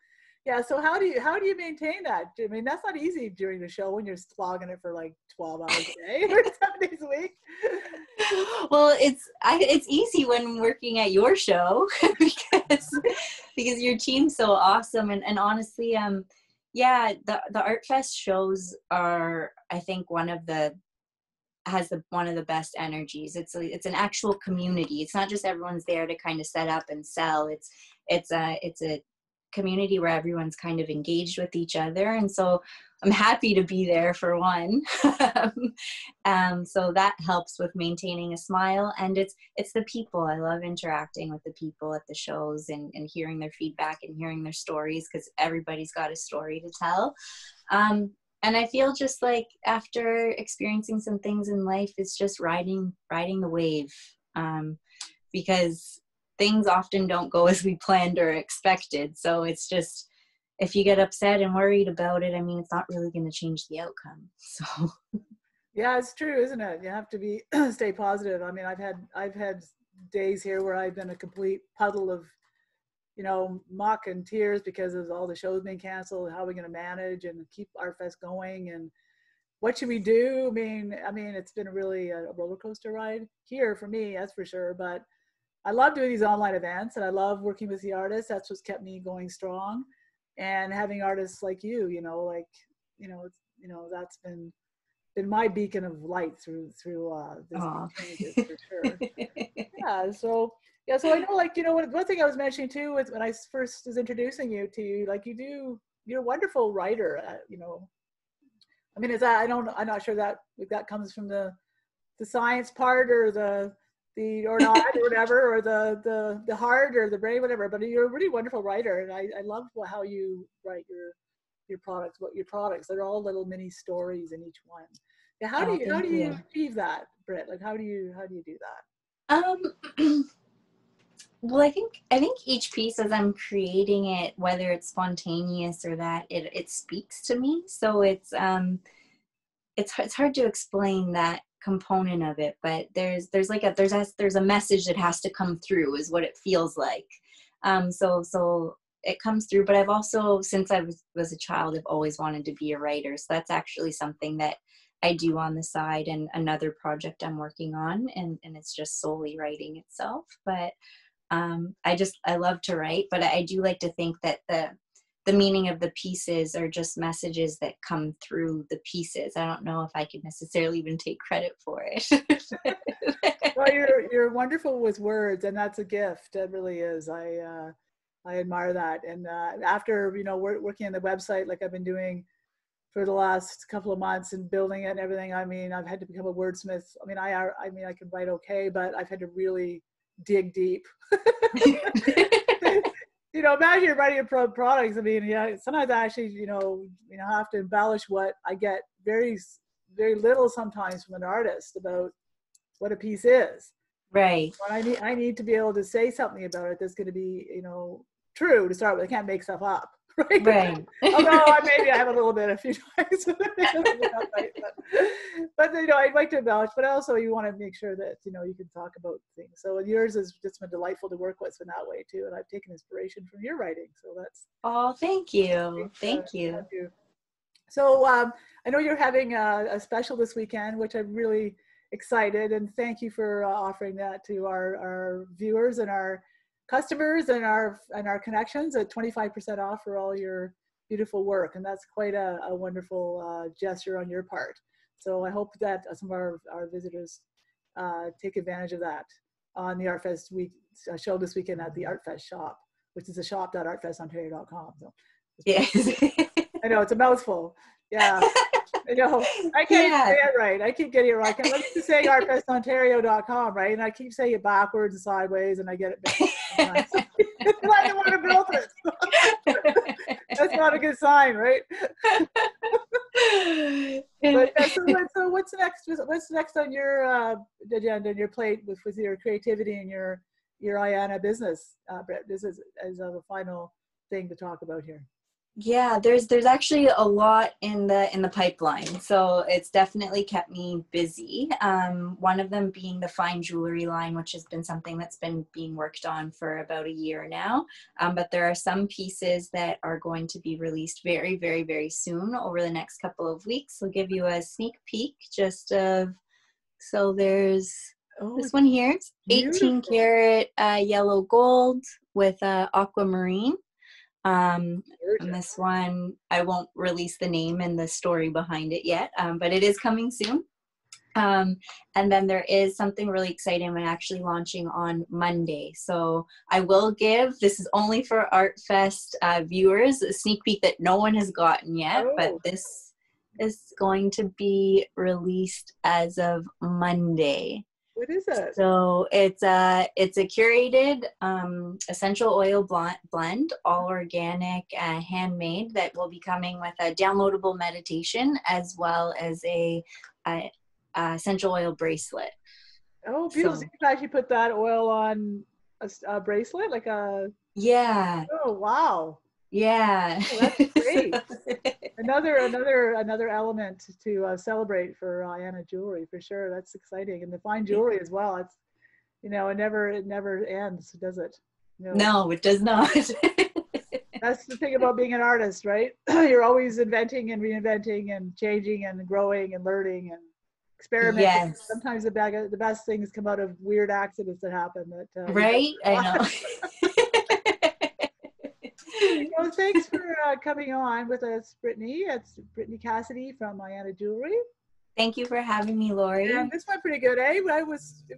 yeah. So how do you maintain that? I mean, that's not easy during the show when you're slogging it for like 12 hours a day or 7 days a week. Well, it's easy when working at your show because your team's so awesome, and honestly, yeah, the Artfest shows are, I think, one of the best energies. It's an actual community. It's not just everyone's there to kind of set up and sell. It's a community where everyone's kind of engaged with each other, and so I'm happy to be there for one. So that helps with maintaining a smile, and it's the people. I love interacting with the people at the shows and hearing their feedback and hearing their stories, because everybody's got a story to tell. And I feel just like after experiencing some things in life, it's just riding the wave, because things often don't go as we planned or expected. So it's just, if you get upset and worried about it, I mean, it's not really going to change the outcome. So yeah, it's true, isn't it? You have to stay positive. I mean, I've had days here where I've been a complete puddle of, muck and tears because of all the shows being canceled. How are we going to manage and keep Artfest going? And what should we do? I mean, it's been really a roller coaster ride here for me, that's for sure. But I love doing these online events, and I love working with the artists. That's what's kept me going strong. And having artists like you, that's been my beacon of light through this changes, for sure. Yeah. So I know, one thing I was mentioning too was when I first was introducing you to you, you're a wonderful writer. I mean, I'm not sure that if that comes from the science part or or not or whatever, or the heart or the brain, whatever, but you're a really wonderful writer, and I love how you write your products. They're all little mini stories in each one. Yeah, how do you achieve that, Britt? Like, how do you do that? Well, I think each piece, as I'm creating it, whether it's spontaneous or that, it speaks to me. So it's hard to explain that component of it, but there's a message that has to come through, is what it feels like. So it comes through. But I've also, since I was a child, I've always wanted to be a writer. So that's actually something that I do on the side, and another project I'm working on, and it's just solely writing itself. But I love to write, but I do like to think that the meaning of the pieces are just messages that come through the pieces. I don't know if I could necessarily even take credit for it. Well, you're wonderful with words, and that's a gift. It really is. I admire that. And after working on the website, like I've been doing for the last couple of months and building it and everything, I mean, I've had to become a wordsmith. I mean, I can write okay, but I've had to really dig deep. Imagine you're writing products. I mean, yeah, sometimes I actually, have to embellish what I get very, very little sometimes from an artist about what a piece is. Right. But I need to be able to say something about it that's going to be, true to start with. I can't make stuff up. Right. Although maybe I have a little bit a few times. But I'd like to embellish, but also you want to make sure that you can talk about things. So yours has just been delightful to work with in that way too, and I've taken inspiration from your writing. So that's thank you. Thank you. So I know you're having a special this weekend, which I'm really excited, and thank you for offering that to our viewers and our customers and our connections at 25% off for all your beautiful work. And that's quite a wonderful gesture on your part. So I hope that some of our visitors take advantage of that on the Artfest show this weekend at the Artfest shop, which is a shop.artfestontario.com. So yes. I know it's a mouthful. Yeah. I can't even say it right. I keep getting it right. I'm used to saying artfestontario.com, right? And I keep saying it backwards and sideways, and I get it back. I don't want to build it. That's not a good sign, right? But so what's next? What's next on your agenda and your plate with your creativity and your Aiyana business, Brett? This is as a final thing to talk about here. Yeah, there's actually a lot in the pipeline, so it's definitely kept me busy. One of them being the fine jewelry line, which has been something that's been being worked on for about a year now. But there are some pieces that are going to be released very, very, very soon over the next couple of weeks. I'll give you a sneak peek just of, so there's this one here. It's 18 karat yellow gold with aquamarine. And this one, I won't release the name and the story behind it yet, but it is coming soon. And then there is something really exciting I'm actually launching on Monday. So I will give, this is only for Artfest viewers, a sneak peek that no one has gotten yet, but this is going to be released as of Monday. What is it? So it's a curated essential oil blend, all organic, handmade, that will be coming with a downloadable meditation as well as a essential oil bracelet. Oh, beautiful! So you can actually put that oil on a bracelet, like a. Yeah. Oh wow. Yeah. Oh, that's great. another element to celebrate for Aiyana Jewelry, for sure. That's exciting, and the fine jewelry as well. It's, it never ends, does it? No, it does not. That's the thing about being an artist, right? You're always inventing and reinventing and changing and growing and learning and experimenting. Yes. Sometimes the best things come out of weird accidents that happen. Right? I know. Well, thanks for coming on with us, Brittany. It's Brittany Cassidy from Aiyana Jewelry. Thank you for having me, Lory. And this went pretty good, eh? It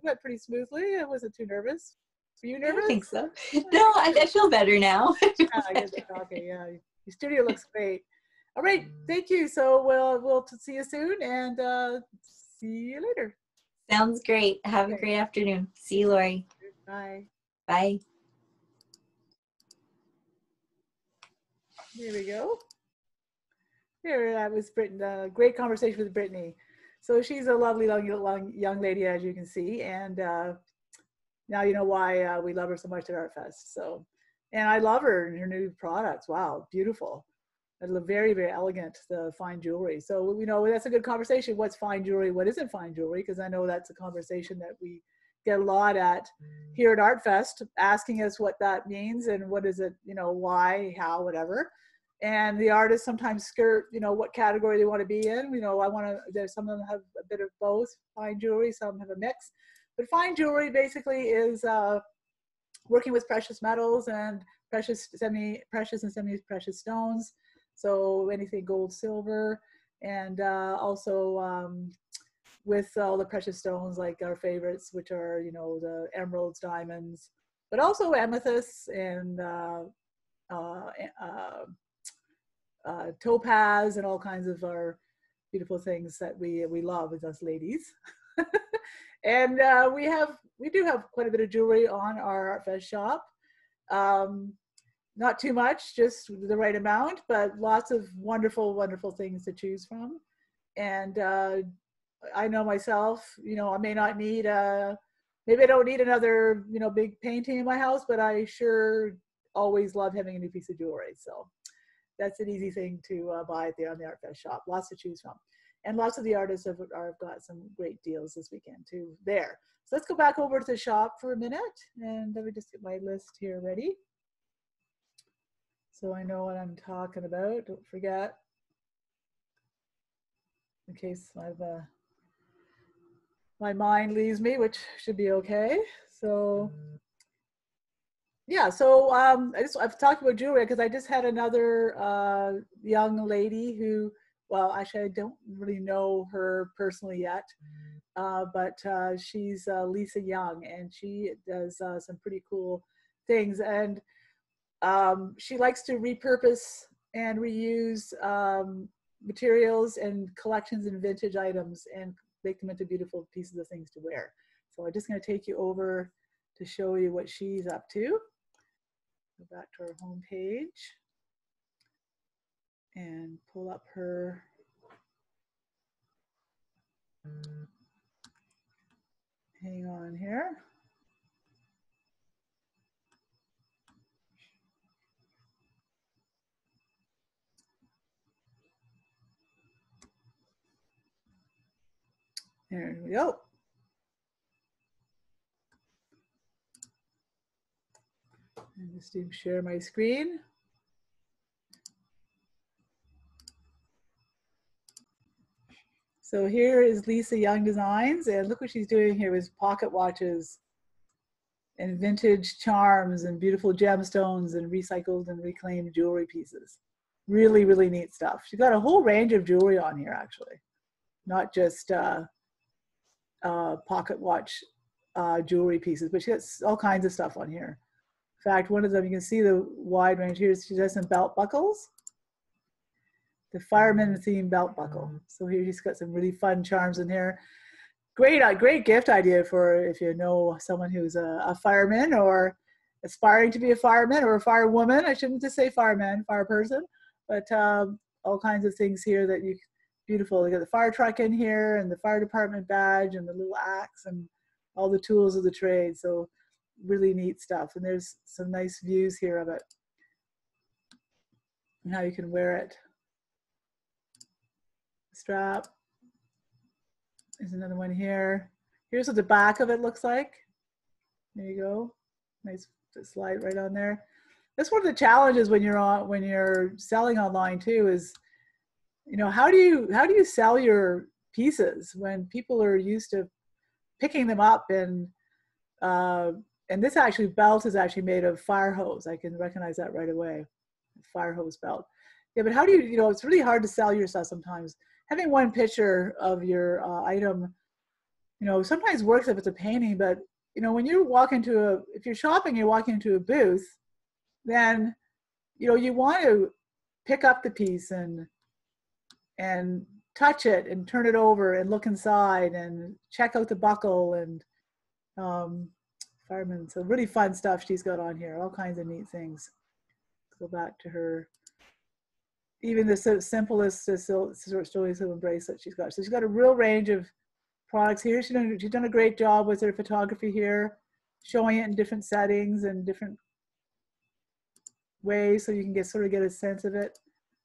went pretty smoothly. I wasn't too nervous. Were you nervous? I think so. No, I feel better now. I guess okay, yeah. Your studio looks great. All right, thank you. So we'll see you soon, and see you later. Sounds great. Have a great afternoon. See you, Lory. Bye. Bye. There we go. There, that was Brittany. Great conversation with Brittany. So she's a lovely young lady, as you can see, and now you know why we love her so much at Artfest. So, and I love her and her new products. Wow, beautiful. Very, very elegant, the fine jewelry. So, that's a good conversation. What's fine jewelry? What isn't fine jewelry? Because I know that's a conversation that we get a lot at here at Artfest, asking us what that means and what is it, why, how, whatever. And the artists sometimes skirt, what category they want to be in. There's some of them have a bit of both, fine jewelry, some have a mix. But fine jewelry basically is working with precious metals and precious, semi-precious and semi-precious stones. So anything gold, silver, and also with all the precious stones, like our favorites, which are, the emeralds, diamonds, but also amethysts and topaz and all kinds of our beautiful things that we love as us ladies. And we do have quite a bit of jewelry on our Artfest shop. Not too much, just the right amount, but lots of wonderful, wonderful things to choose from. And I know myself, I may not need maybe I don't need another, big painting in my house, but I sure always love having a new piece of jewelry. So that's an easy thing to buy there on the Artfest shop. Lots to choose from. And lots of the artists have got some great deals this weekend too there. So let's go back over to the shop for a minute, and let me just get my list here ready, so I know what I'm talking about. Don't forget, in case my mind leaves me, which should be okay. So yeah, so I've talked about jewelry because I just had another young lady who, well, actually I don't really know her personally yet, but she's Lisa Young, and she does some pretty cool things, and she likes to repurpose and reuse materials and collections and vintage items and make them into beautiful pieces of things to wear. So I'm just going to take you over to show you what she's up to. Go back to our home page and pull up her Hang on here. There we go. And just share my screen. So here is Lisa Young Designs, and look what she's doing here with pocket watches and vintage charms and beautiful gemstones and recycled and reclaimed jewelry pieces. Really, really neat stuff. She's got a whole range of jewelry on here, actually, not just pocket watch jewelry pieces, but she has all kinds of stuff on here. In fact, one of them, you can see the wide range here. She does some belt buckles. The fireman theme belt buckle. So here she's got some really fun charms in here. Great gift idea for if you know someone who's a fireman or aspiring to be a fireman or a firewoman. I shouldn't just say fireman, fire person, but all kinds of things here that you, beautiful. They got the fire truck in here and the fire department badge and the little axe and all the tools of the trade. So really neat stuff. And there's some nice views here of it and how you can wear it. Strap. There's another one here. Here's what the back of it looks like. There you go. Nice slide right on there. That's one of the challenges when you're selling online too, is, you know, how do you sell your pieces when people are used to picking them up and this actually belt is actually made of fire hose. I can recognize that right away. Fire hose belt. Yeah, but how do you know, it's really hard to sell your stuff sometimes. Having one picture of your item, you know, sometimes works if it's a painting, but, you know, when you walk into if you're shopping, you're walking into a booth, then, you know, you want to pick up the piece and touch it and turn it over and look inside and check out the buckle and fireman. So really fun stuff she's got on here, all kinds of neat things. Go back to her. Even the simplest silver bracelet she's got. So she's got a real range of products here. She's done a great job with her photography here, showing it in different settings and different ways so you can sort of get a sense of it.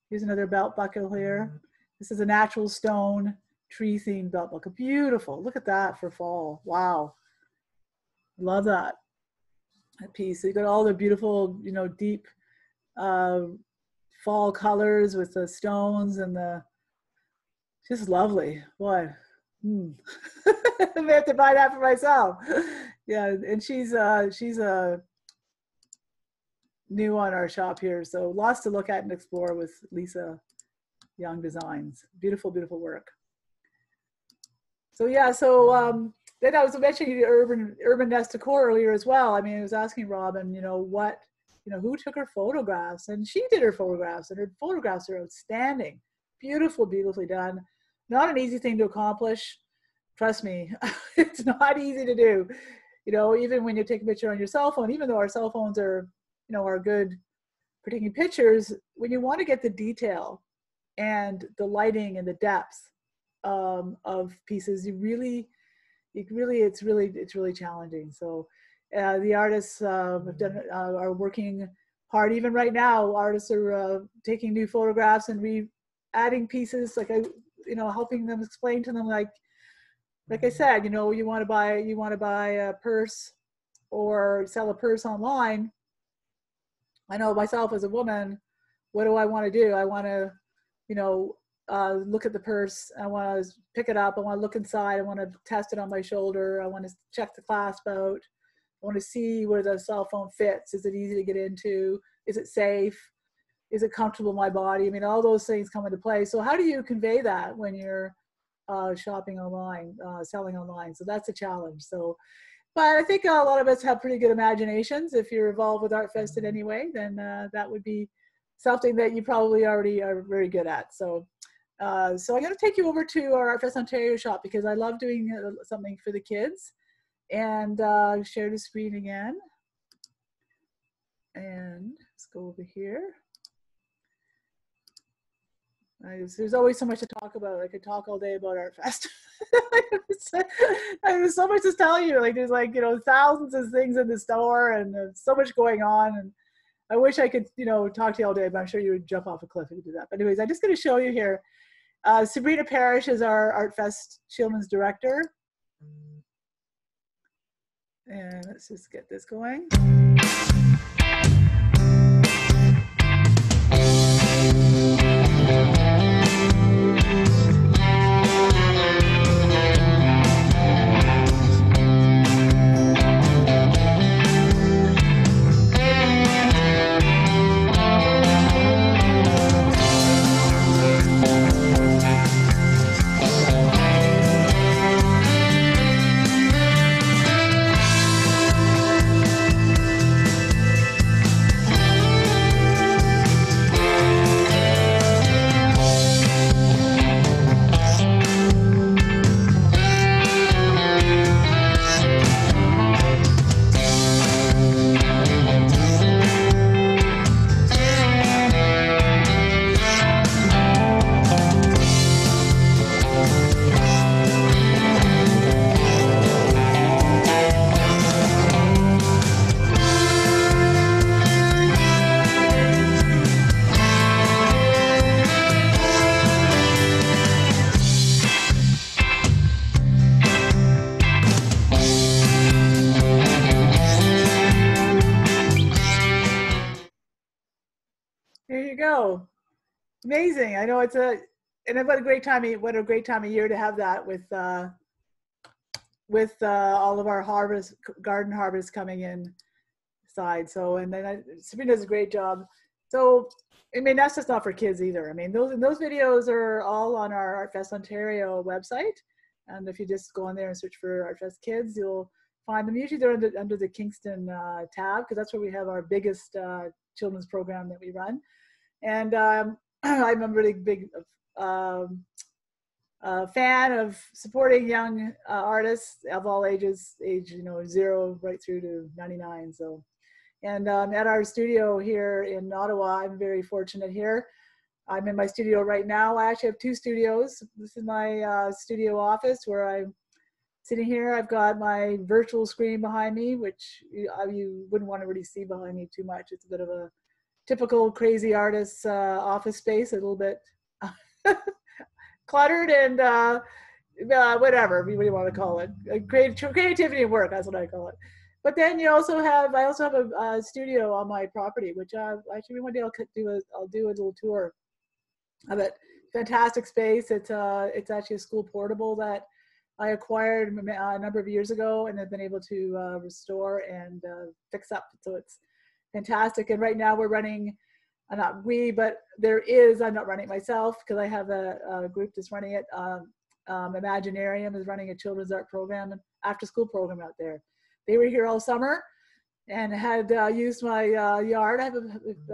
Here's another belt buckle here. This is a natural stone tree themed belt buckle. Beautiful. Look at that for fall. Wow. Love that piece. So you got all the beautiful, you know, deep fall colors with the stones and the, just lovely. Boy, I may have to buy that for myself. Yeah, and she's new on our shop here, so lots to look at and explore with Lisa Young Designs. Beautiful, beautiful work. So yeah, so then I was mentioning urban nest decor earlier as well. I mean, I was asking Robin, you know, who took her photographs, and she did her photographs, and her photographs are outstanding. Beautiful, beautifully done. Not an easy thing to accomplish. Trust me, it's not easy to do. You know, even when you take a picture on your cell phone, even though our cell phones are, you know, are good for taking pictures, when you want to get the detail and the lighting and the depth of pieces, it's really challenging. So the artists are working hard. Even right now, artists are taking new photographs and adding pieces, like helping them, explain to them, like I said, you know, you want to buy a purse or sell a purse online. I know myself as a woman, what do I want to do? I want to, you know, look at the purse. I want to pick it up. I want to look inside. I want to test it on my shoulder. I want to check the clasp out. I want to see where the cell phone fits. Is it easy to get into? Is it safe? Is it comfortable in my body? I mean, all those things come into play. So how do you convey that when you're shopping online, selling online? So that's a challenge. So, but I think a lot of us have pretty good imaginations. If you're involved with Artfest in any way, then that would be something that you probably already are very good at. So, so I'm going to take you over to our Artfest Ontario shop because I love doing something for the kids. And share the screen again. And let's go over here. There's always so much to talk about. I could talk all day about Artfest. There's so much to tell you. Like there's like, you know, thousands of things in the store and so much going on. And I wish I could, you know, talk to you all day, but I'm sure you would jump off a cliff if you do that. But anyways, I'm just going to show you here. Sabrina Parrish is our Artfest Shearman's director. And let's just get this going. There you go. Amazing. I know it's and what a great time of year to have that with all of our garden harvest coming in side. So, and then Sabrina does a great job. So, I mean, that's just not for kids either. I mean, those videos are all on our Artfest Ontario website. And if you just go on there and search for Artfest Kids, you'll find them. Usually they're under the Kingston tab, because that's where we have our biggest children's program that we run. And I'm a really big fan of supporting young artists of all ages, age 0 right through to 99. So, and at our studio here in Ottawa, I'm very fortunate here. I'm in my studio right now. I actually have 2 studios. This is my studio office where I'm sitting here. I've got my virtual screen behind me, which you wouldn't want to really see behind me too much. It's a bit of a typical crazy artist's office space, a little bit cluttered and whatever you want to call it. Creativity and work, that's what I call it. But then I also have a studio on my property, which actually one day I'll do a little tour of it. Fantastic space. It's actually a school portable that I acquired a number of years ago and have been able to restore and fix up. So it's fantastic. And right now we're running, not we, but I'm not running it myself because I have a group that's running it. Imaginarium is running a children's art program, and after school program out there. They were here all summer and had used my yard. I have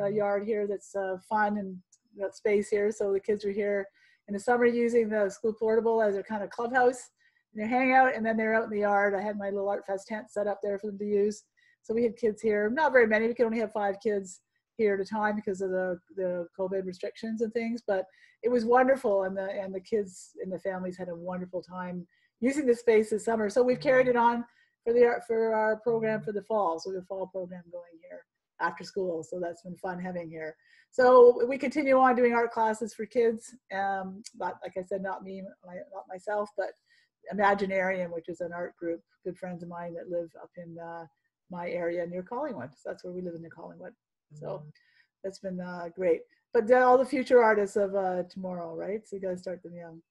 a yard here that's fun and got space here. So the kids were here in the summer using the school portable as their kind of clubhouse. And they're hanging out, and then they're out in the yard. I had my little Artfest tent set up there for them to use. So we had kids here, not very many. We could only have 5 kids here at a time because of the COVID restrictions and things. But it was wonderful, and the kids and the families had a wonderful time using the space this summer. So we've carried it on for our program for the fall. So the fall program going here after school. So that's been fun having here. So we continue on doing art classes for kids. But like I said, not myself, but Imaginarium, which is an art group, good friends of mine that live up in my area near Collingwood. So that's where we live, in near Collingwood. So that's been great. But all the future artists of tomorrow, right? So you got to start them young.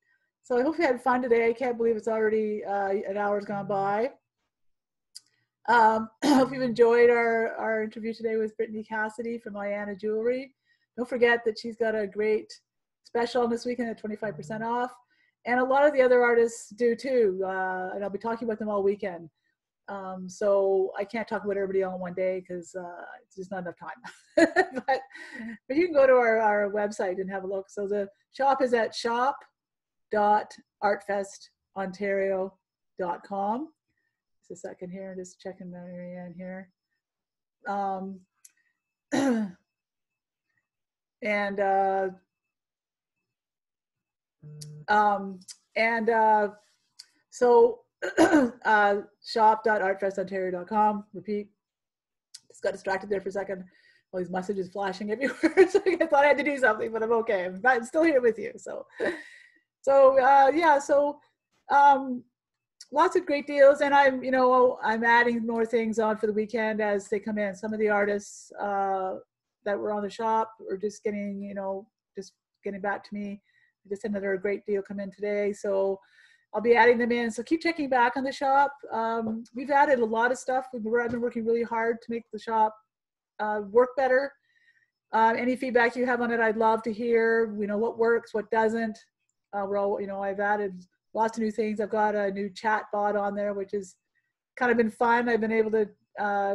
So I hope you had fun today. I can't believe it's already an hour's gone by. I hope you've enjoyed our interview today with Brittany Cassidy from Aiyana Jewelry. Don't forget that she's got a great special on this weekend at 25% off. And a lot of the other artists do too. And I'll be talking about them all weekend. So I can't talk about everybody all in one day because it's just not enough time. but you can go to our website and have a look. So the shop is at shop.artfestontario.com. Just a second here, just checking Marianne here. And And so shop.artfestontario.com. Repeat. Just got distracted there for a second. All these messages flashing everywhere. So I thought I had to do something, but I'm okay. I'm still here with you. So yeah. So lots of great deals, and I'm adding more things on for the weekend as they come in. Some of the artists that were on the shop are just getting back to me. Just another great deal come in today, so I'll be adding them in. So keep checking back on the shop. We've added a lot of stuff. I've been working really hard to make the shop work better. Any feedback you have on it, I'd love to hear. What works, what doesn't. I've added lots of new things. I've got a new chat bot on there, which has kind of been fun. I've been able to,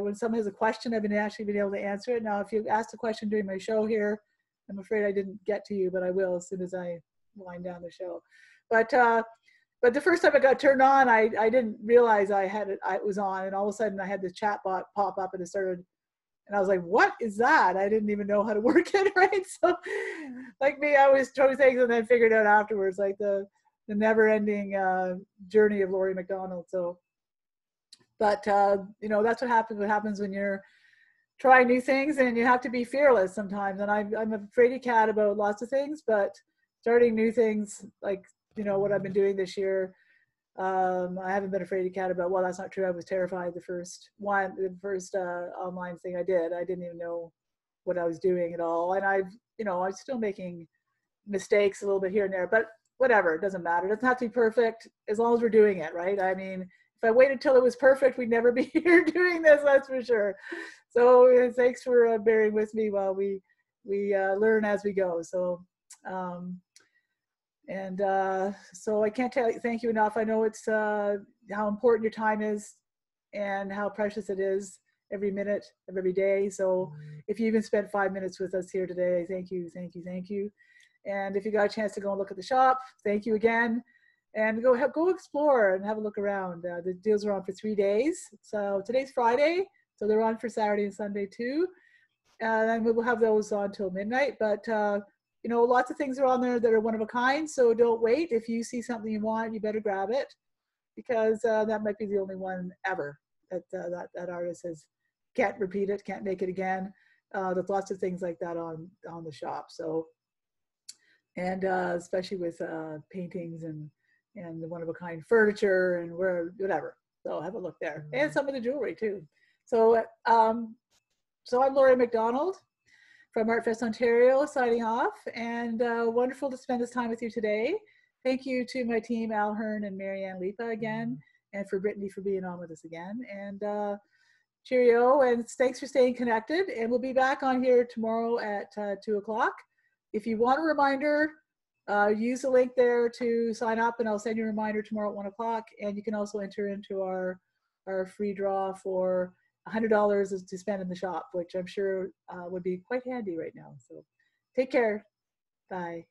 when someone has a question, I've been able to answer it. Now, if you asked a question during my show here, I'm afraid I didn't get to you, but I will as soon as I wind down the show. But the first time it got turned on, I didn't realize I was on, and all of a sudden I had the chat bot pop up, and it started, and I was like, what is that? I didn't even know how to work it, right? So like me, I was throwing things and then figured out afterwards, like the never-ending journey of Lory MacDonald. So, but that's what happens when you're trying new things, and you have to be fearless sometimes. And I'm a fraidy cat about lots of things, but starting new things, like what I've been doing this year, I haven't been a fraidy cat about. Well, that's not true. I was terrified the first online thing I didn't even know what I was doing at all, and I'm still making mistakes a little bit here and there, but whatever, it doesn't matter. It doesn't have to be perfect as long as we're doing it, right? I mean, if I waited until it was perfect, we'd never be here doing this, that's for sure. So thanks for bearing with me while we learn as we go. So, so I can't thank you enough. I know it's how important your time is and how precious it is every minute of every day. So if you even spent 5 minutes with us here today, thank you, thank you, thank you. And if you got a chance to go and look at the shop, thank you again. And go explore and have a look around. The deals are on for 3 days. So today's Friday, so they're on for Saturday and Sunday too. And we'll have those on till midnight. But lots of things are on there that are one of a kind. So don't wait. If you see something you want, you better grab it, because that might be the only one ever that artist can't repeat it, can't make it again. There's lots of things like that on the shop. So, and especially with paintings and the one-of-a-kind furniture and whatever. So have a look there. And some of the jewelry too. So I'm Lory MacDonald from Artfest Ontario, signing off, and wonderful to spend this time with you today. Thank you to my team, Al Hearn and Marianne Lipa again, and for Brittany for being on with us again. And cheerio, and thanks for staying connected. And we'll be back on here tomorrow at 2 o'clock. If you want a reminder, use the link there to sign up, and I'll send you a reminder tomorrow at 1 o'clock. And you can also enter into our free draw for $100 to spend in the shop, which I'm sure would be quite handy right now. So take care. Bye.